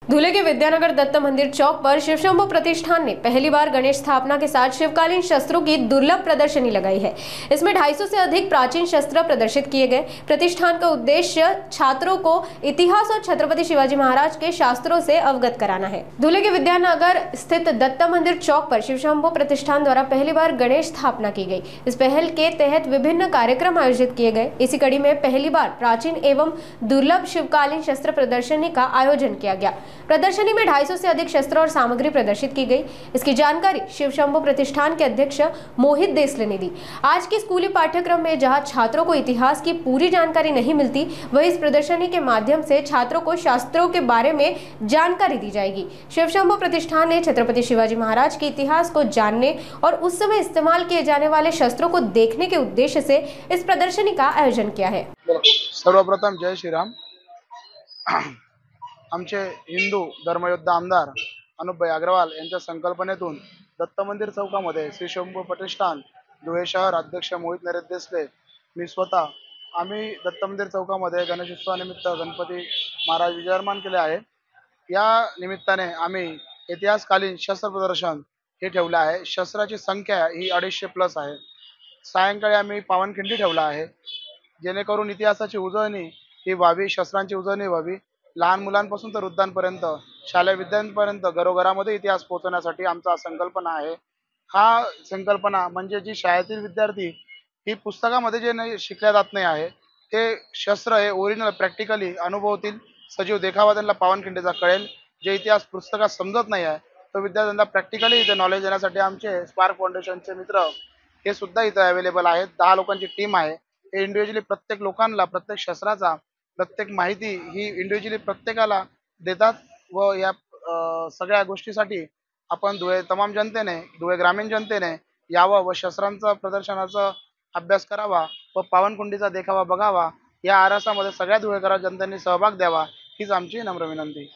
धुले के विद्यानगर दत्त मंदिर चौक पर शिवशंभो प्रतिष्ठान ने पहली बार गणेश स्थापना के साथ शिवकालीन शस्त्रों की दुर्लभ प्रदर्शनी लगाई है। इसमें 250 से अधिक प्राचीन शस्त्र प्रदर्शित किए गए। प्रतिष्ठान का उद्देश्य छात्रों को इतिहास और छत्रपति शिवाजी महाराज के शास्त्रों से अवगत कराना है। धुले के विद्यानगर स्थित दत्त मंदिर चौक पर शिवशंभो प्रतिष्ठान द्वारा पहली बार गणेश स्थापना की गई। इस पहल के तहत विभिन्न कार्यक्रम आयोजित किए गए। इसी कड़ी में पहली बार प्राचीन एवं दुर्लभ शिवकालीन शस्त्र प्रदर्शनी का आयोजन किया गया। प्रदर्शनी में 250 से अधिक शस्त्र और सामग्री प्रदर्शित की गई। इसकी जानकारी शिवशंभो प्रतिष्ठान के अध्यक्ष मोहित देसले ने दी। आज के स्कूली पाठ्यक्रम में जहां छात्रों को इतिहास की पूरी जानकारी नहीं मिलती, वहीं इस प्रदर्शनी के माध्यम से छात्रों को शास्त्रों के बारे में जानकारी दी जाएगी। शिवशंभो प्रतिष्ठान ने छत्रपति शिवाजी महाराज के इतिहास को जानने और उस समय इस्तेमाल किए जाने वाले शस्त्रों को देखने के उद्देश्य से इस प्रदर्शनी का आयोजन किया है। सर्वप्रथम जय श्रीराम। आमचे हिंदू धर्मयोद्धा आमदार अनुपभाई अग्रवाल यांच्या संकल्पनेतून दत्त मंदिर चौकामध्ये श्री शंभू प्रतिष्ठान धुळे शहर अध्यक्ष मोहित नरेश देसले मी स्वतः आम्ही दत्त मंदिर चौकामध्ये गणेशोत्सवानिमित्त गणपती महाराज विराजमान केले आहे। या निमित्ताने आम्ही इतिहासकालीन शस्त्र प्रदर्शन हे ठेवले आहे। शस्त्राची संख्या ही 250+ आहे। सायंकाळी आम्ही पावनखिंडी ठेवला आहे, जेणेकरून इतिहासाची उजळणी ही व्हावी, शस्त्रांची उजळणी व्हावी। लहान मुलांपासून तर वृद्धांपर्यंत, शालेय विद्यार्थ्यांपर्यंत घरोघरामध्ये इतिहास पोहोचवण्यासाठी आमचा संकल्पना आहे। हा संकल्पना म्हणजे जी शाळेतील विद्यार्थी ही पुस्तकामध्ये जे नाही शिकल्या जात नाही आहे, ते शस्त्र हे ओरिजिनल प्रॅक्टिकली अनुभवतील, सजीव देखावा त्यांना पावनखिंडीचा कळेल। जे इतिहास पुस्तकात समजत नाही आहे, तो विद्यार्थ्यांना प्रॅक्टिकली इथे नॉलेज देण्यासाठी आमचे स्पार्क फाउंडेशनचे मित्र हे सुद्धा इथे अवेलेबल आहेत। 10 लोकांची टीम आहे। हे इंडिव्हिज्युअली प्रत्येक लोकांना प्रत्येक शस्त्राचा प्रत्येक माहिती ही इंडिव्हिज्युअली प्रत्येकाला देतात व या सगळ्या गोष्टीसाठी आपण धुळे तमाम जनतेने, धुळे ग्रामीण जनतेने यावं व शस्त्रांचा प्रदर्शनाचा अभ्यास करावा व पावनखिंडीचा देखावा बघावा। या आरासामध्ये सगळ्या धुळेकर जनतेने सहभाग द्यावा हीच आमची नम्र विनंती।